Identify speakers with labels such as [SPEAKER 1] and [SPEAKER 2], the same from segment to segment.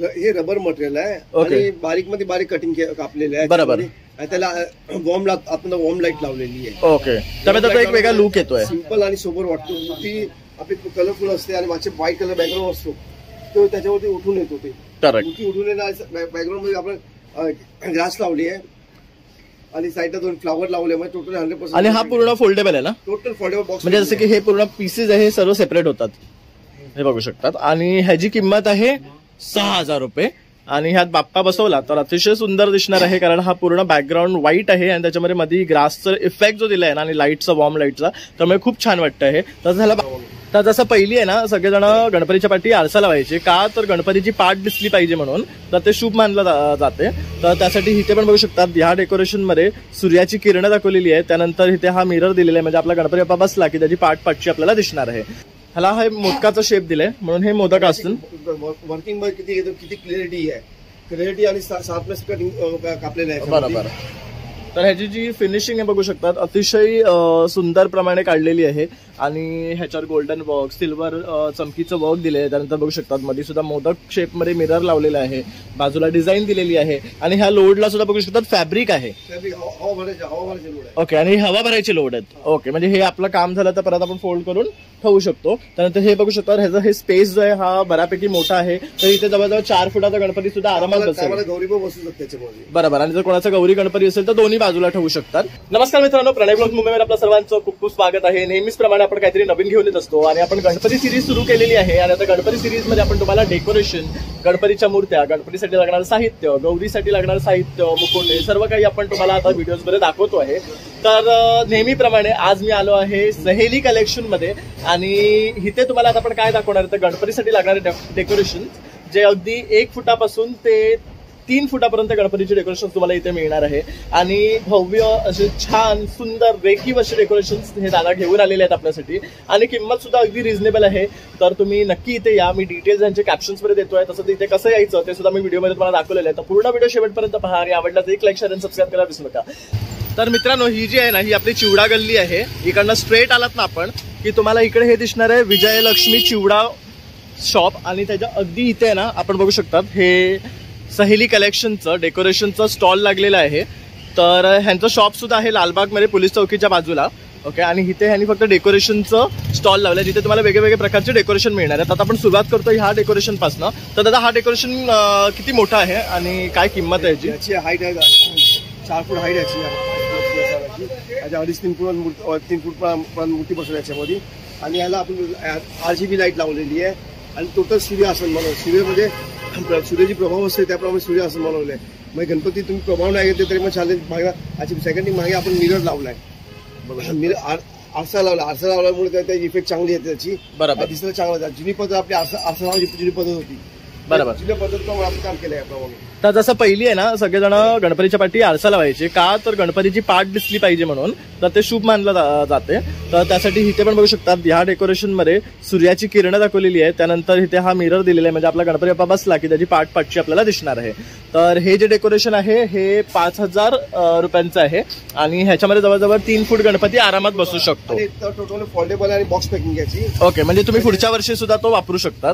[SPEAKER 1] हे rubber material आहे आणि बारीक मध्ये बारीक कटिंग कापलेले आहे
[SPEAKER 2] बरोबर.
[SPEAKER 1] त्याला आपण वॉर्म लाईट लावलेली आहे.
[SPEAKER 2] ओके, त्यामुळे त्याचा एक वेगळा लुक येतोय.
[SPEAKER 1] सिंपल आणि सोबर वाटतो. ती आपली कलरफुल असते आणि मागचे व्हाईट कलर बॅकग्राऊंड असतो तो त्याच्यावरती उठून येतो. ते
[SPEAKER 2] करेक्ट
[SPEAKER 1] उठून बॅकग्राऊंड मध्ये आपण ग्लास लावली आहे आणि साईडला दोन फ्लावर लावले. टोटल 100%. आणि
[SPEAKER 2] हा पूर्ण फोल्डेबल आहे ना?
[SPEAKER 1] Total foldable box.
[SPEAKER 2] म्हणजे जसं की हे पूर्ण पीसेस आहे, हे सर्व सेपरेट होतात, हे बघू शकतात. आणि ह्याची किंमत आहे 6,000 रुपये. आणि ह्यात बाप्पा बसवला तर अतिशय सुंदर दिसणार आहे, कारण हा पूर्ण बॅकग्राऊंड व्हाईट आहे आणि त्याच्यामध्ये मध्ये ग्रासचा इफेक्ट जो दिलाय ना आणि लाईटचा, वॉर्म लाईटचा, त्यामुळे खूप छान वाटतं आहे. तसं झालं तर जसं पहिली आहे ना, सगळेजण गणपतीच्या पाठी आरसा लावायचे का, तर गणपतीची पाठ दिसली पाहिजे म्हणून, तर ते शुभ मानलं जाते. तर त्यासाठी इथे पण बघू शकतात ह्या डेकोरेशन मध्ये सूर्याची किरणं दाखवलेली आहे. त्यानंतर इथे हा मिरर दिलेला आहे, म्हणजे आपला गणपती बाप्पा बसला की त्याची पाठची आपल्याला दिसणार आहे. ह्याला हे मोदकाचा शेप दिलाय म्हणून हे मोदक असतील.
[SPEAKER 1] वर्किंग मध्ये किती क्लिअरिटी आहे, क्लिअरिटी आणि शार्पनेस कटिंग कापलेलं आहे.
[SPEAKER 2] बरोबर. तर ह्याची जी फिनिशिंग आहे बघू शकतात, अतिशय सुंदर प्रमाणे काढलेली आहे. आणि ह्याच्यावर गोल्डन वर्क, सिल्वर चमकीचं वर्क दिले आहे. त्यानंतर बघू शकतात मध्ये सुद्धा मोदक शेप मध्ये मिरर लावलेला आहे, बाजूला डिझाईन दिलेली आहे. आणि ह्या लोडला सुद्धा बघू शकतात फॅब्रिक आहे. ओके, आणि हवा भरायची लोड आहेत. ओके, म्हणजे हे आपलं काम झालं तर परत आपण फोल्ड करून ठेवू शकतो. त्यानंतर हे बघू शकतात ह्याचा हे स्पेस जो आहे हा बऱ्यापैकी मोठा आहे. तर इथे जवळजवळ 4 फुटाचा गणपती सुद्धा आरामात बसेल.
[SPEAKER 1] गौरी पण बसू शकते त्याच्यामध्ये.
[SPEAKER 2] बरोबर. आणि जर कोणाचा गौरी गणपती असेल तर दोन्ही बाजूला ठेवू शकतात. नमस्कार मित्रांनो, प्रणय ब्लॉग्स मुंबईमध्ये आपल्या सर्वांचं खूप खूप स्वागत आहे. नेहमीच प्रमाणे आपण काहीतरी नवीन घेऊन येत असतो आणि आपण गणपती सिरीज सुरू केलेली आहे. आणि आता गणपती सिरीज मध्ये आपण तुम्हाला डेकोरेशन, गणपतीच्या मूर्त्या, गणपतीसाठी लागणारं साहित्य, गौरीसाठी लागणारं साहित्य, मुकुट, सर्व काही आपण तुम्हाला आता व्हिडिओज मध्ये दाखवतो आहे. तर नेहमीप्रमाणे आज मी आलो आहे सहेली कलेक्शन मध्ये. आणि इथे तुम्हाला आता आपण काय दाखवणार आहे तर गणपतीसाठी लागणारे डेकोरेशन, जे अगदी 1 फुटापासून ते 3 फुटापर्यंत गणपतीचे डेकोरेशन तुम्हाला इथे मिळणार आहे. आणि भव्य असे छान सुंदर रेखीव असे डेकोरेशन हे दादा घेऊन आलेले आहेत आपल्यासाठी. आणि किंमत सुद्धा अगदी रिझनेबल आहे. तर तुम्ही नक्की इथे या. मी डिटेल्स यांचे कॅप्शन्स मध्ये देतोय. तसं इथे कसं यायचं ते सुद्धा मी व्हिडिओमध्ये तुम्हाला दाखवलेलं आहे. तर पूर्ण व्हिडिओ शेवटपर्यंत पहा आणि आवडला तर एक लाईक, शेअर आणि सबस्क्राईब करायला विसरू नका. तर मित्रांनो, ही जी आहे ना, ही आपली चिवडा गल्ली आहे. इकडनं स्ट्रेट आलात ना आपण की तुम्हाला इकडे हे दिसणार आहे विजयलक्ष्मी चिवडा शॉप. आणि त्याच्या अगदी इथे आहे ना, आपण बघू शकतात हे सहेली कलेक्शनचं डेकोरेशनचं स्टॉल लागलेलं आहे. तर ह्यांचं शॉप सुद्धा आहे लालबागमध्ये पोलीस चौकीच्या बाजूला. ओके, आणि इथे ह्यांनी फक्त डेकोरेशनचं स्टॉल लावलं, जिथे तुम्हाला वेगवेगळे प्रकारचे डेकोरेशन मिळणार आहेत. आता आपण सुरुवात करतो ह्या डेकोरेशन पासून. तर दादा, हा डेकोरेशन किती मोठा आहे आणि काय किंमत आहे याची?
[SPEAKER 1] हाईट आहे 4 फूट हाईट याची. 3 फूट मूर्ती बसवली याच्यामध्ये. आणि याला आपण RGB लाईट लावलेली आहे. आणि टोटल सूर्यासन बनवलं. सूर्यामध्ये सूर्याची प्रभाव असते त्याप्रमाणे सूर्यासन बनवलंय. मग गणपती तुम्ही प्रभाव नाही घेतले तरी मग चालेल. मागे सेकंड मागे आपण मिरर लावलाय. मिरर आरसा लावल्यामुळे त्याचा इफेक्ट चांगली येते त्याची.
[SPEAKER 2] बरोबर.
[SPEAKER 1] दिसायला चांगला. जुनी पद्धत आपली आरसा लावायची जुनी पद्धत होती.
[SPEAKER 2] बरोबर.
[SPEAKER 1] जुन्या पद्धतीप्रमाणे आपण काम केलंय याप्रमाणे.
[SPEAKER 2] तर जसं पहिली आहे ना, सगळेजण गणपतीच्या पाठी आरसा लावायचे का, तर गणपतीची पाठ दिसली पाहिजे म्हणून, तर ते शुभ मानलं जाते. तर त्यासाठी इथे पण बघू शकतात ह्या डेकोरेशन मध्ये सूर्याची किरणं दाखवलेली आहे. त्यानंतर इथे हा मिरर दिलेला आहे, म्हणजे आपला गणपती बाप्पा बसला की त्याची पाठची आपल्याला दिसणार आहे. तर हे जे डेकोरेशन आहे हे 5,000 रुपयांचं आहे. आणि ह्याच्यामध्ये जवळजवळ 3 फूट गणपती आरामात बसू शकतो.
[SPEAKER 1] टोटल फोल्डेबल आणि बॉक्स पॅकिंग घ्यायची.
[SPEAKER 2] ओके, म्हणजे तुम्ही पुढच्या वर्षी सुद्धा तो वापरू शकता.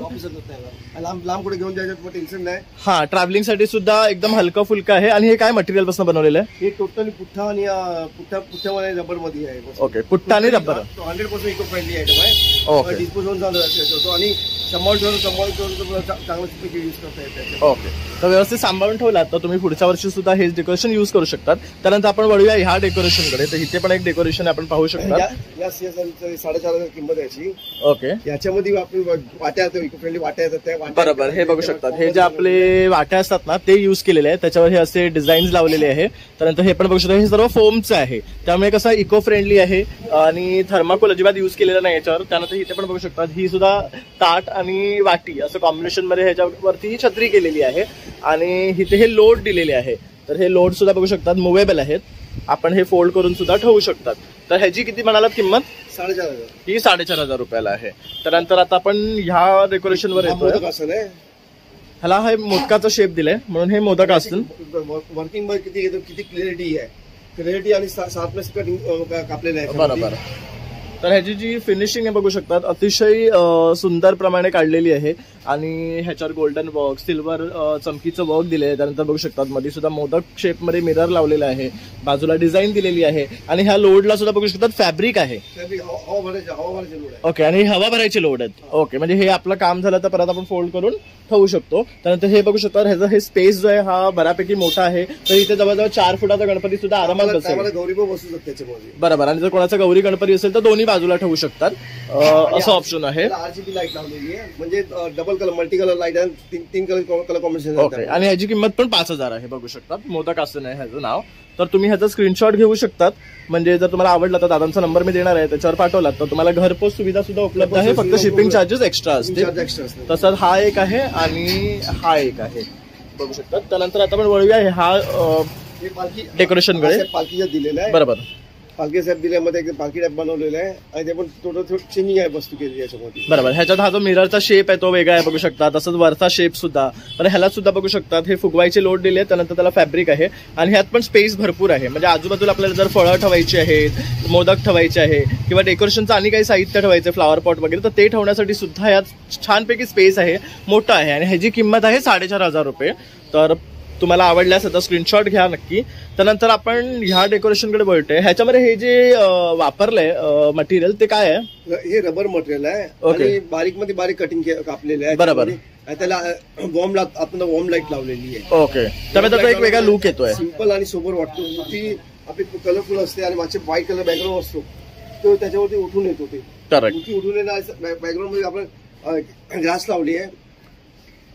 [SPEAKER 1] लांब कुठे घेऊन जायचं टेन्शन नाही.
[SPEAKER 2] हा, ट्रॅव्हलिंग साठी सुद्धा एकदम हलका फुलका आहे. आणि हे काय मटेरियल पासून बनवलेलं आहे?
[SPEAKER 1] हे टोटली पुठ्ठा आणि पुठ्ठ्यामध्ये रबर मध्ये आहे.
[SPEAKER 2] ओके, पुठ्ठा आणि रबर.
[SPEAKER 1] 100% इको फ्रेंडली आयटम आहे.
[SPEAKER 2] ओके,
[SPEAKER 1] डिस्पोजल होतो आणि सांभाळून चांगलं यूज करता येते.
[SPEAKER 2] ओके, तर व्यवस्थित सांभाळून ठेवला तर तुम्ही पुढच्या वर्षी सुद्धा हेच डेकोरेशन यूज करू शकतात. त्यानंतर आपण वळूया ह्या डेकोरेशन कडे. तर इथे पण एक डेकोरेशन आपण पाहू शकता.
[SPEAKER 1] या 4,500 किंमत याची.
[SPEAKER 2] ओके,
[SPEAKER 1] याच्यामध्ये आपण वाट्या येतात, इको फ्रेंडली वाट्या येतात त्या.
[SPEAKER 2] बरोबर, हे बघू शकतात. हे जे आपले वाट्या असतात ना ते यूज केलेले आहे. त्याच्यावर हे असे डिझाईन्स लावलेले आहे. त्यानंतर हे पण बघू शकता, हे सर्व फोमचं आहे. त्यामुळे कसं इको फ्रेंडली आहे आणि थर्माकोल अजिबात यूज केलेला नाही याच्यावर. त्यानंतर इथे पण बघू शकतात ही सुद्धा ताट आणि वाटी असं कॉम्बिनेशन मध्ये ह्याच्यावरती ही छत्री केलेली आहे. आणि इथे हे लोड दिलेले आहे. तर हे लोड सुद्धा बघू शकतात मुव्हेबल आहेत. आपण हे फोल्ड करून सुद्धा ठेवू शकतात. तर ह्याची किती म्हणालात किंमत?
[SPEAKER 1] 4,500.
[SPEAKER 2] ही 4,500 रुपयाला आहे. त्यानंतर आता आपण ह्या डेकोरेशन वर येतोय. ह्याला हे मोदकाचा शेप दिलाय म्हणून हे मोदक असतील.
[SPEAKER 1] वर्किंग मध्ये किती क्लिअरिटी आहे, क्लिअरिटी आणि शार्पनेस कटिंग कापलेलं आहे.
[SPEAKER 2] बरोबर. तर ह्याची जी फिनिशिंग आहे बघू शकतात, अतिशय सुंदर प्रमाणे काढलेली आहे. आणि ह्याच्यावर गोल्डन वर्क, सिल्वर चमकीचं वर्क दिले आहे. त्यानंतर बघू शकतात मध्ये सुद्धा मोदक शेप मध्ये मिरर लावलेला आहे, बाजूला डिझाईन दिलेली आहे आणि ह्या लोडला सुद्धा बघू शकतात फॅब्रिक आहे. ओके, आणि हवा भरायचे लोड आहेत. ओके, म्हणजे हे आपलं काम झालं तर परत आपण फोल्ड करून ठेवू शकतो. त्यानंतर हे बघू शकता ह्याचा हे स्पेस जो आहे हा बऱ्यापैकी मोठा आहे. तर इथे जवळजवळ 4 फुटाचा गणपती सुद्धा आरामात बसेल.
[SPEAKER 1] गौरी पण बसू शकते त्याच्यामध्ये.
[SPEAKER 2] बरोबर, आणि जर कोणाचा गौरी गणपती असेल तर दोन्ही बाजूला ठेवू शकतात असं ऑप्शन आहे.
[SPEAKER 1] RGB लाईट लावलेली आहे, म्हणजे double colour multi colour light आहे, 3 कलर कॉम्बिनेशन.
[SPEAKER 2] ओके, आणि ह्याची किंमत पण 5,000 आहे. बघू शकतात, मोदक आसन आहे ह्याचं नाव. तर तुम्ही ह्याचा स्क्रीनशॉट घेऊ शकतात. म्हणजे जर तुम्हाला आवडला तर दादांचा नंबर मी देणार आहे, त्याच्यावर पाठवला तर तुम्हाला घरपोच सुविधा सुद्धा उपलब्ध आहे. फक्त शिपिंग चार्जेस एक्स्ट्रा असते. तसंच हा एक आहे आणि हा एक आहे, बघू शकतात. त्यानंतर आता आपण वळूया हा डेकोरेशनकडे.
[SPEAKER 1] पालखीच्या दिलेला आहे.
[SPEAKER 2] बरोबर,
[SPEAKER 1] पालखी साहेब दिल्यामध्ये पालखी टाईप बनवलेला आहे आणि ते पण थोडं चेंजिंग आहे वस्तू केली याच्यामध्ये.
[SPEAKER 2] बरोबर, ह्याच्यात हा जो मिररचा शेप आहे तो वेगळा आहे बघू शकता. तसंच वरचा शेप सुद्धा, पण ह्याला सुद्धा बघू शकतात हे फुगवायचे लोड दिले. त्यानंतर त्याला फॅब्रिक आहे आणि ह्यात पण स्पेस भरपूर आहे. म्हणजे आजूबाजूला आपल्याला जर फळं ठेवायची आहेत, मोदक ठेवायचे आहे किंवा डेकोरेशनचं आणि काही साहित्य ठेवायचं, फ्लॉवर पॉट वगैरे, तर ते ठेवण्यासाठी सुद्धा यात छानपैकी स्पेस आहे, मोठा आहे. आणि ह्याची किंमत आहे 4,500 रुपये. तर तुम्हाला आवडल्यास आता स्क्रीनशॉट घ्या नक्की. त्यानंतर आपण ह्या डेकोरेशनकडे बोलतोय. ह्याच्यामध्ये हे जे वापरलंय मटेरियल ते काय आहे?
[SPEAKER 1] हे रबर मटेरियल आहे आणि बारीक मध्ये बारीक कटिंग कापलेले आहे.
[SPEAKER 2] बरोबर,
[SPEAKER 1] त्याला आपण वॉर्म लाईट लावलेली आहे.
[SPEAKER 2] ओके, त्यामुळे त्याचा एक वेगळा लुक येतोय.
[SPEAKER 1] सिंपल आणि सोबर वाटतो. ती आपली कलरफुल असते आणि मागचे व्हाईट कलर बॅकग्राऊंड असतो तो त्याच्यावरती उठून येतो. ते उठून येणार बॅकग्राऊंड मध्ये आपण ग्रास लावली आहे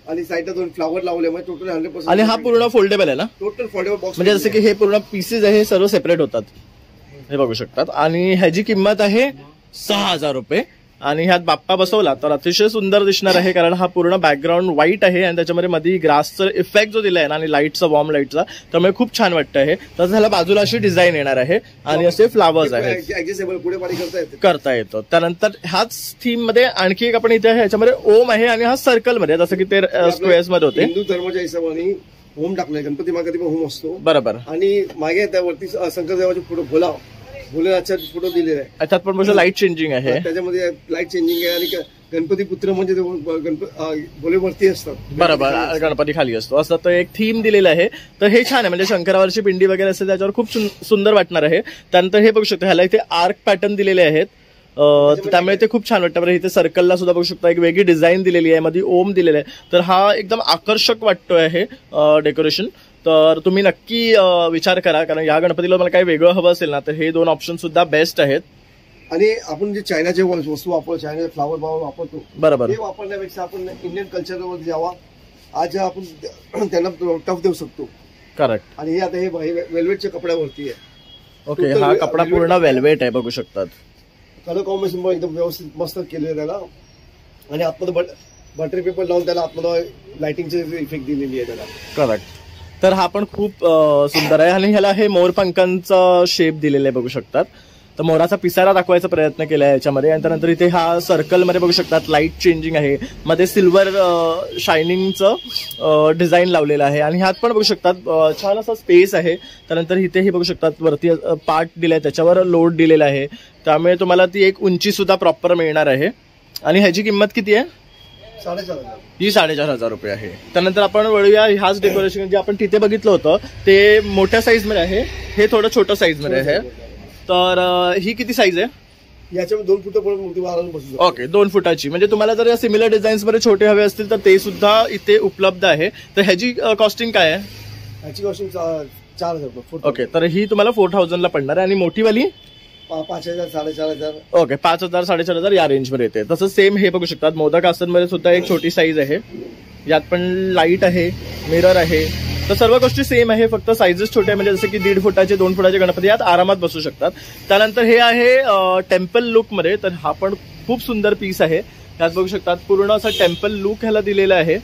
[SPEAKER 1] आणि साईडला 2 फ्लावर लावले. म्हणजे टोटल 100%.
[SPEAKER 2] आणि हा पूर्ण फोल्डेबल आहे ना?
[SPEAKER 1] टोटल फोल्डेबल बॉक्स,
[SPEAKER 2] म्हणजे जसं की हे पूर्ण पीसेस आहे, हे सर्व सेपरेट होतात, हे बघू शकतात. आणि ह्याची किंमत आहे 6,000 रुपये. आणि ह्यात बाप्पा बसवला तर अतिशय सुंदर दिसणार आहे, कारण हा पूर्ण बॅकग्राऊंड व्हाईट आहे आणि त्याच्यामध्ये मध्ये ग्रासचा इफेक्ट जो दिलाय ना आणि लाईटचा, वॉर्म लाईटचा, त्यामुळे खूप छान वाटतं आहे. तसंच ह्याला बाजूला अशी डिझाईन येणार आहे आणि असे फ्लावर्स आहेत,
[SPEAKER 1] ऍडजस्टेबल पुढे पाणी
[SPEAKER 2] करता येतं. त्यानंतर ह्याच थीम मध्ये आणखी एक आपण इथे ह्याच्यामध्ये ओम आहे आणि हा सर्कल मध्ये, जसं की ते स्क्वेअर्स मध्ये होते.
[SPEAKER 1] हिंदू धर्माच्या हिशोबाने होम टाकलाय. गणपती मागे होम असतो.
[SPEAKER 2] बरोबर, आणि
[SPEAKER 1] मागे त्यावरती शंकर देवाचे फोटो, भोलेनाथचा फोटो दिलेला आहे.
[SPEAKER 2] त्यात पण लाईट चेंजिंग आहे,
[SPEAKER 1] त्याच्यामध्ये लाईट चेंजिंग आहे. आणि गणपती पुत्र म्हणजे भोलेवरती असतात.
[SPEAKER 2] बरोबर, गणपती खाली असतो असं तो एक थीम दिलेला आहे. तर हे छान आहे, म्हणजे शंकरावरची पिंडी वगैरे असते त्याच्यावर खूप सुंदर वाटणार आहे. त्यानंतर हे बघू शकतो, ह्याला इथे आर्क पॅटर्न दिलेले आहेत, त्यामुळे ते खूप छान वाटतं. इथे सर्कलला सुद्धा बघू शकता एक वेगळी डिझाईन दिलेली आहे, मध्ये ओम दिलेला आहे. तर हा एकदम आकर्षक वाटतोय हे डेकोरेशन. तर तुम्ही नक्की विचार करा, कारण या गणपतीला मला काही वेगळं हवं असेल ना तर हे 2 ऑप्शन सुद्धा बेस्ट आहेत.
[SPEAKER 1] आणि आपण जे चायनाचे वस्तू वापरतो, चायनाचे फ्लावर बावर वापरतो,
[SPEAKER 2] बरोबर,
[SPEAKER 1] ते वापरण्यापेक्षा आपण इंडियन कल्चरवर जावा. आज आपण त्यांना टफ देऊ शकतो.
[SPEAKER 2] करेक्ट.
[SPEAKER 1] आणि हे आता हे वेल्वेटच्या कपड्यावरती आहे.
[SPEAKER 2] ओके, हा कपडा पूर्ण वेल्वेट आहे, बघू शकतात.
[SPEAKER 1] कलर कॉम्बिनेशन पण एकदम व्यवस्थित मस्त केलेलं त्याला. आणि आतमध्ये बटर पेपर लावून त्याला आतमध्ये लाइटिंगचे इफेक्ट दिलेली आहे त्याला.
[SPEAKER 2] करेक्ट. तर हा पण खूप सुंदर आहे. आणि ह्याला हे मोरपंखांचा शेप दिलेला आहे, बघू शकतात. तर मोराचा पिसारा दाखवायचा प्रयत्न केला आहे याच्यामध्ये. आणि त्यानंतर इथे हा सर्कलमध्ये बघू शकतात लाईट चेंजिंग आहे, मध्ये सिल्वर शायनिंगचं डिझाईन लावलेलं आहे. आणि ह्यात पण बघू शकतात छान असा स्पेस आहे. त्यानंतर इथेही बघू शकतात वरती पार्ट दिलाय, त्याच्यावर लोड दिलेला आहे, त्यामुळे तुम्हाला ती एक उंची सुद्धा प्रॉपर मिळणार आहे. आणि ह्याची किंमत किती आहे?
[SPEAKER 1] 4,500.
[SPEAKER 2] ही 4,500 रुपये आहे. त्यानंतर आपण वळूया ह्याच डेकोरेशन जे आपण तिथे बघितलं होतं ते मोठ्या साईज मध्ये आहे, हे थोडं छोटं साईज मध्ये आहे. तर ही किती साईज आहे?
[SPEAKER 1] याच्यामध्ये 2 फुटापर्यंत मूर्ती बसू शकते.
[SPEAKER 2] ओके, 2 फुटाची. म्हणजे तुम्हाला जर या सिमिलर डिझाईन्स मध्ये छोटे हवे असतील तर ते सुद्धा इथे उपलब्ध आहे. तर ह्याची कॉस्टिंग काय आहे?
[SPEAKER 1] ह्याची कॉस्टिंग 4,000.
[SPEAKER 2] ओके, तर ही तुम्हाला 4,000 ला पडणार आहे. आणि मोठीवाली
[SPEAKER 1] 5,000, 4,500.
[SPEAKER 2] ओके, 5,000, 4,500 या रेंज मध्ये येते. तसंच सेम हे बघू शकतात मोदक आसनमध्ये सुद्धा एक छोटी साईज आहे, यात पण लाईट आहे, मिरर आहे. तर सर्व गोष्टी सेम आहे, फक्त साईजेस छोटे, म्हणजे जसं की 1.5 फुटाचे 2 फुटाचे गणपती यात आरामात बसू शकतात. त्यानंतर हे आहे टेम्पल लुक मध्ये. तर हा पण खूप सुंदर पीस आहे. त्यात बघू शकतात पूर्ण असं टेम्पल लुक ह्याला दिलेलं आहे.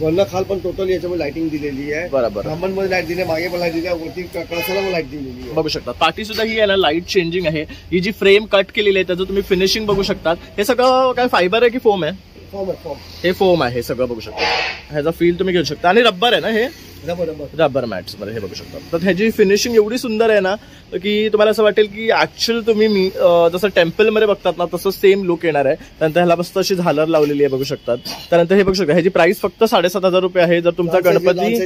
[SPEAKER 1] वरला खाल पण टोटल याच्यामध्ये लाइटिंग दिलेली आहे.
[SPEAKER 2] बरोबर,
[SPEAKER 1] ब्राह्मण मध्ये लाईट दिली, मागे पण लाईट दिली, वरती कळसाला पण लाईट दिलेली आहे.
[SPEAKER 2] बघू शकता. पाठी सुद्धा ही याला लाईट चेंजिंग आहे. ही जी फ्रेम कट केलेली आहे त्याचं तुम्ही फिनिशिंग बघू शकतात. हे सगळं काय फायबर आहे की फोम आहे?
[SPEAKER 1] फॉर्म आहे, फॉर्म.
[SPEAKER 2] हे फोम आहे सगळं, बघू शकता. ह्याचा फील तुम्ही घेऊ शकता. आणि रब्बर आहे ना हे? रबर मॅट्स मध्ये हे बघू शकता. तर ह्याची फिनिशिंग एवढी सुंदर आहे ना की तुम्हाला असं वाटेल की ऍक्च्युअल तुम्ही जसं टेम्पल मध्ये बघतात ना तसं सेम लुक येणार आहे. त्यानंतर ह्याला मस्त अशी झालर लावलेली आहे बघू शकतात. त्यानंतर हे बघू शकता ह्याची प्राइस फक्त 7,500 रुपये आहे. जर तुमचा गणपती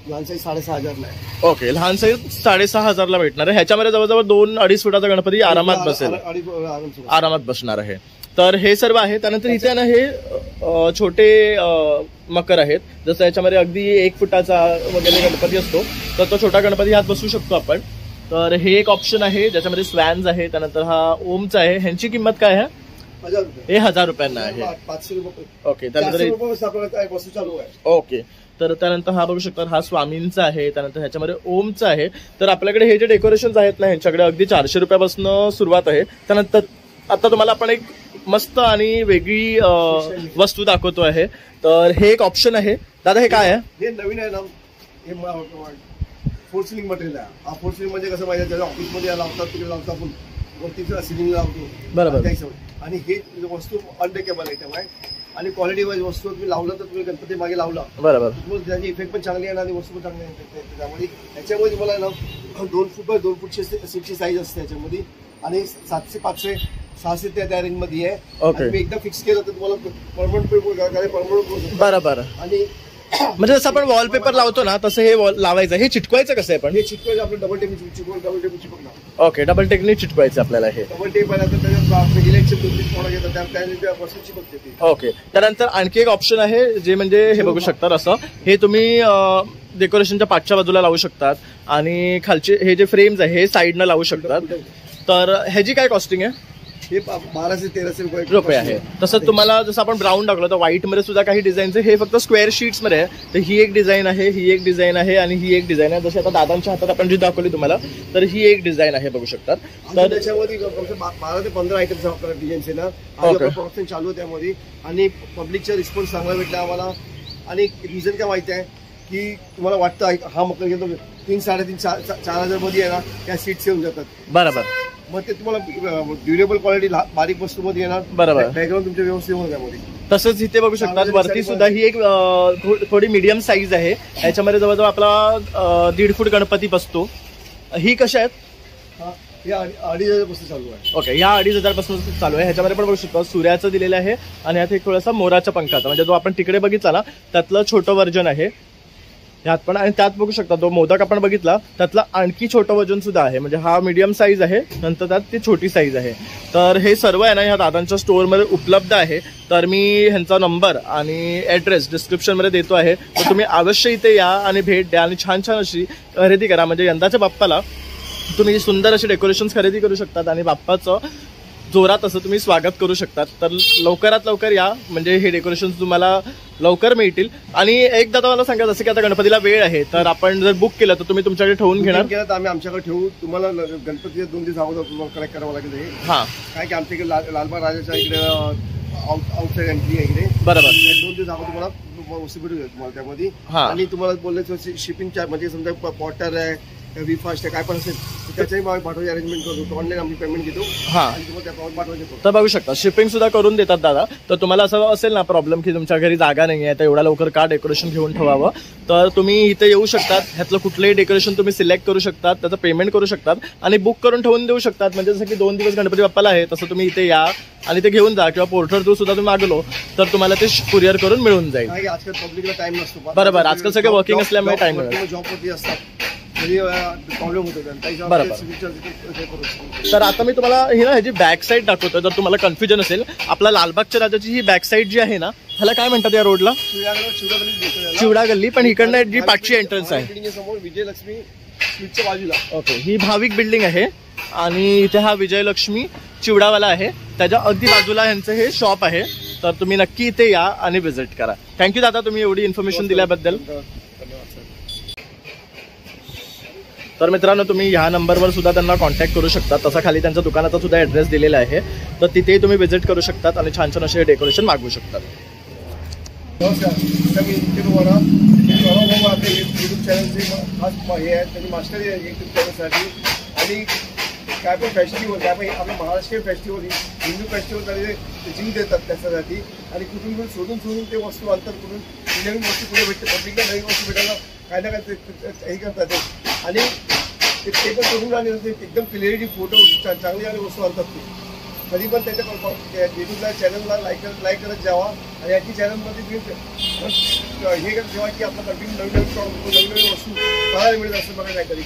[SPEAKER 1] लहान साईज 6,500
[SPEAKER 2] ओके, लहान साईज 6,500 ला भेटणार आहे. ह्याच्यामध्ये जवळजवळ 2-2.5 फुटाचा गणपती आरामात बसेल, आरामात बसणार आहे. तर हे सर्व आहे. त्यानंतर इथे ना हे छोटे मकर आहेत. जसं याच्यामध्ये अगदी 1 फुटाचा वगैरे गणपती असतो तर तो छोटा गणपती ह्यात बसू शकतो आपण. तर हे एक ऑप्शन आहे ज्याच्यामध्ये स्वॅन्स आहे. त्यानंतर हा ओमचा आहे. ह्यांची किंमत काय आहे?
[SPEAKER 1] 1,000 रुपये.
[SPEAKER 2] हे 1,000 रुपयांना आहे.
[SPEAKER 1] 500 रुपये.
[SPEAKER 2] ओके, त्यानंतर ओके. तर त्यानंतर हा बघू शकता हा स्वामींचा आहे. त्यानंतर ह्याच्यामध्ये ओमचा आहे. तर आपल्याकडे हे जे डेकोरेशन आहेत ना ह्यांच्याकडे अगदी 400 रुपयापासून सुरुवात आहे. त्यानंतर आता तुम्हाला आपण एक मस्त आणि वेगळी वस्तू दाखवतो आहे. तर हे एक ऑप्शन आहे. दादा हे काय आहे?
[SPEAKER 1] हे नवीन आहे ना, हे फोर सिलिंग मटेरियल आहे. हा फोर सिलिंग म्हणजे कसं माहिती आहे, ऑफिसमध्ये लावतात तिकडे लावतो आपण वरती सिलिंग लावतो
[SPEAKER 2] बरोबर.
[SPEAKER 1] आणि हे वस्तू अनब्रेकेबल आहे त्यामुळे आणि क्वालिटी वाईज वस्तू तुम्ही लावलं तर तुम्ही गणपती मागे लावला बरोबर त्याची इफेक्ट पण चांगली आहे आणि वस्तू पण चांगली आहे. त्यामुळे याच्यामध्ये तुम्हाला ना 2 फूट बाय 2 फूटची सीटची साईज असते याच्यामध्ये आणि 700, 500, 600 त्या रेंज मध्ये आहे. तुम्ही एकदा फिक्स केलं तर तुम्हाला परमनंट
[SPEAKER 2] बरोबर.
[SPEAKER 1] आणि
[SPEAKER 2] म्हणजे जसं आपण वॉलपेपर लावतो ना तसं हे लावायचं. हे चिटकवायचं कसं आहे? पण
[SPEAKER 1] हे चिटकवायचं आपलं डबल टेप चिटकवलं.
[SPEAKER 2] ओके, डबल टेकने चिटकवायचं आपल्याला. हे
[SPEAKER 1] डबल टेप आहे तर त्याच्यात इलेक्ट्रिक 2-3 कोणा घेतात त्या वस्तू चिटकते.
[SPEAKER 2] ओके. त्यानंतर आणखी एक ऑप्शन आहे जे म्हणजे हे बघू शकतात असं हे तुम्ही डेकोरेशनच्या पाठच्या बाजूला लावू शकतात आणि खालचे हे जे फ्रेम्स आहे हे साईडनं लावू शकतात. तर ह्याची काय कॉस्टिंग आहे?
[SPEAKER 1] हे 1200 ते 1300
[SPEAKER 2] रुपये आहे. तसं तुम्हाला जसं आपण ब्राऊन टाकलं तर व्हाईट मध्ये सुद्धा काही डिझाईन्स आहे. हे फक्त स्क्वेअर शीट्स मध्ये आहे. तर ही एक डिझाईन आहे, ही एक डिझाईन आहे आणि ही एक डिझाईन आहे. जशी आता दादांच्या हातात आपण जी दाखवली तुम्हाला तर ही एक डिझाईन आहे बघू शकतात.
[SPEAKER 1] तर त्याच्यामध्ये 12 ते 15 आयटम्स आपल्याला डिझाईन्स आहे ना प्रोडक्शन चालू आहे त्यामध्ये आणि पब्लिकचा रिस्पॉन्स चांगला भेटला आम्हाला. आणि रिझन काय माहिती आहे की तुम्हाला वाटतं हा मकर घेतो 3-3,500-4,000 मध्ये आहे ना त्या सीट्स येऊन जातात बरोबर. मग ते तुम्हाला ड्युरेबल क्वालिटी बारीक वस्तूमध्ये येणार बरोबर. बॅकग्राऊंड तुमच्या व्यवस्थित होणार त्यामध्ये. तसंच इथे बघू शकतात वरती सुद्धा ही एक थोडी मीडियम साईज आहे. याच्यामध्ये जवळजवळ आपला 1.5 फूट गणपती बसतो. ही कशा आहेत? हे 2,500 पासून चालू आहे. ओके, या 2,500 पासून चालू आहे. ह्याच्यामध्ये पण बघू शकतो सूर्याचं दिलेलं आहे आणि यात एक थोडासा मोराच्या पंखाचा म्हणजे जो आपण तिकडे बघितला ना त्यातलं छोटं व्हर्जन आहे ह्यात पण. आणि त्यात बघू शकता तो मोदक आपण बघितला त्यातला आणखी छोटं वजन सुद्धा आहे. म्हणजे हा मीडियम साईज आहे नंतर त्यात ती छोटी साईज आहे. तर हे सर्व आहे ना ह्या दादांच्या स्टोअरमध्ये उपलब्ध आहे. तर मी ह्यांचा नंबर आणि ॲड्रेस डिस्क्रिप्शनमध्ये देतो आहे. तर तुम्ही अवश्य इथे या आणि भेट द्या आणि छान छान अशी खरेदी करा. म्हणजे यंदाच्या बाप्पाला तुम्ही सुंदर अशी डेकोरेशन्स खरेदी करू शकतात आणि बाप्पाचं जोरात असं तुम्ही स्वागत करू शकतात. तर लवकरात लवकर या म्हणजे हे डेकोरेशन तुम्हाला लवकर मिळतील. आणि एकदा तर मला सांगा जसं की आता गणपतीला वेळ आहे तर आपण जर बुक केलं तर तुम्ही तुमच्याकडे ठेवून घेणार? केलं तर आम्ही आमच्याकडे ठेवू. तुम्हाला गणपतीचे 2 दिवस अगोदर कलेक्ट करावं लागेल. हा काय की आमच्या इकडे लालबाग राजाच्या इकडे आउटसाईड एंट्री आहे इकडे बरोबर. 2 दिवस अगोदर तुम्हाला वस्तू भेटू तुम्हाला त्यामध्ये. आणि तुम्हाला बोलले शिपिंग चार्ज म्हणजे समजा पॉटर आहे विफास्ट आहे काय पण असेल त्याच्याही पाठवायची अरेंजमेंट करतो. ऑनलाईन आम्ही पेमेंट घेतो आणि तुम्हाला पाठवायचं. तर बघू शकता शिपिंग सुद्धा करून देतात दादा. तर तुम्हाला असं असेल ना प्रॉब्लेम की तुमच्या घरी जागा नाही आहे तर एवढा लवकर का डेकोरेशन घेऊन ठेवावं तर तुम्ही इथे येऊ शकतात. ह्यातलं कुठलंही डेकोरेशन तुम्ही सिलेक्ट करू शकतात त्याचं पेमेंट करू शकतात आणि बुक करून ठेवून देऊ शकतात. म्हणजे जसं की 2 दिवस गणपती बाप्पाला आहे तसं तुम्ही इथे या आणि ते घेऊन जा किंवा पोर्टर थ्रू सुद्धा तुम्ही मागलो तर तुम्हाला ते कुरिअर करून मिळून जाईल. आजकाल पब्लिकला टाइम नसतो बरोबर. आजकाल सगळे वर्किंग असल्यामुळे टाइम जॉबवरती असतात प्रॉब्लेम होतो बरोबर. तर आता मी तुम्हाला ही ना ह्याची बॅक साईड दाखवतो. जर तुम्हाला कन्फ्युजन असेल आपला लालबागच्या राजाची ही बॅक साईड जी आहे ना ह्याला काय म्हणतात या रोडला? चिवडा गल्ली. पण इकडनं जी पाठची एंट्रन्स आहे समोर विजयलक्ष्मी स्वीटच्या बाजूला. ओके, ही भाविक बिल्डिंग आहे आणि इथे हा विजयलक्ष्मी चिवडावाला आहे. त्याच्या अगदी बाजूला ह्यांचं हे शॉप आहे. तर तुम्ही नक्की इथे या आणि व्हिजिट करा. थँक्यू दादा तुम्ही एवढी इन्फॉर्मेशन दिल्याबद्दल. तर मित्रांनो तुम्ही ह्या नंबरवर सुद्धा त्यांना कॉन्टॅक्ट करू शकता. तसा खाली त्यांच्या दुकानाचा सुद्धा ॲड्रेस दिलेला आहे. तर तिथेही तुम्ही व्हिजिट करू शकतात आणि छान छान असे डेकोरेशन मागवू शकतात. नमस्कार, मी तुम्हाला आपल्या यूट्यूब चॅनलचे खास हे आहे त्यांनी मास्टर यूट्यूब चॅनलसाठी आणि काय पण फेस्टिवल काय पण आपल्या महाराष्ट्रीयन फेस्टिवल हिंदू फेस्टिवल जीव देतात त्याच्यासाठी आणि कुठून शोधून ते वस्तू आणतात कुठून नवीन वस्तू पुढे भेटते पब्लिकला नवीन वस्तू भेटायला काय ना काय हे करतात ते आणि ते पण करून आणि एकदम क्लिअरिटी फोटो चांगली वस्तू आणतात ते कधी पण त्याच्या युट्यूबला चॅनलला लाईक करत जावा आणि याची चॅनलमध्ये हे करत जेव्हा की आपला कंटिन्यू नवीन वस्तू बघायला मिळत असं बघा काहीतरी.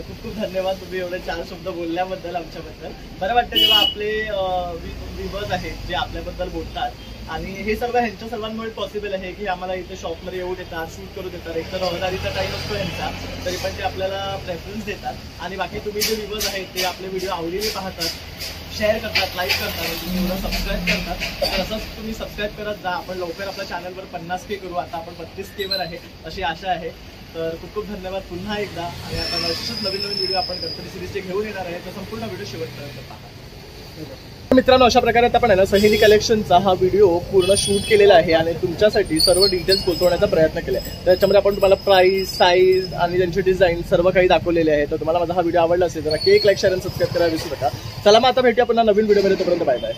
[SPEAKER 2] खूप खूप धन्यवाद तुम्ही एवढे 4 शब्द बोलल्याबद्दल आमच्याबद्दल. बरं वाटतं जेव्हा आपले व्ह्यूअर्स आहेत जे आपल्याबद्दल बोलतात आणि हे सर्व ह्यांच्या सर्वांमुळे पॉसिबल आहे की आम्हाला इथे शॉपमध्ये येऊ देतात शूट करू देतात. एक तर रहदारीचा टाईम असतो यांचा तरी पण ते आपल्याला प्रेफरन्स देतात आणि बाकी तुम्ही जे व्ह्यूअर्स आहेत ते आपले व्हिडिओ आवडीने पाहतात शेअर करतात लाईक करतात आणि तुम्ही एवढं सबस्क्राईब करतात तर असंच तुम्ही सबस्क्राईब करत जा. आपण लवकर आपल्या चॅनलवर 50K करू आता आपण 32K वर आहे अशी आशा आहे. तर खूप खूप धन्यवाद पुन्हा एकदा आणि आता निश्चित नवीन व्हिडिओ आपण गणपती सिरीजचे घेऊन येणार आहे तर संपूर्ण व्हिडिओ शेवटपर्यंत पहा. मित्रांनो अशा प्रकारे आता आपण आहे ना सहेली कलेक्शनचा हा व्हिडिओ पूर्ण शूट केलेला आहे आणि तुमच्यासाठी सर्व डिटेल्स पोहोचवण्याचा प्रयत्न केला आहे. त्याच्यामध्ये आपण तुम्हाला प्राइस साईज आणि त्यांची डिझाईन सर्व काही दाखवलेले आहे. तर तुम्हाला माझा हा व्हिडिओ आवडला असेल तर नक्की एक लाईक शेअर आणि सबस्क्राईब करायला विसरू नका. चला मग आता भेटूया पुन्हा नवीन व्हिडिओमध्ये. तोपर्यंत बाय बाय.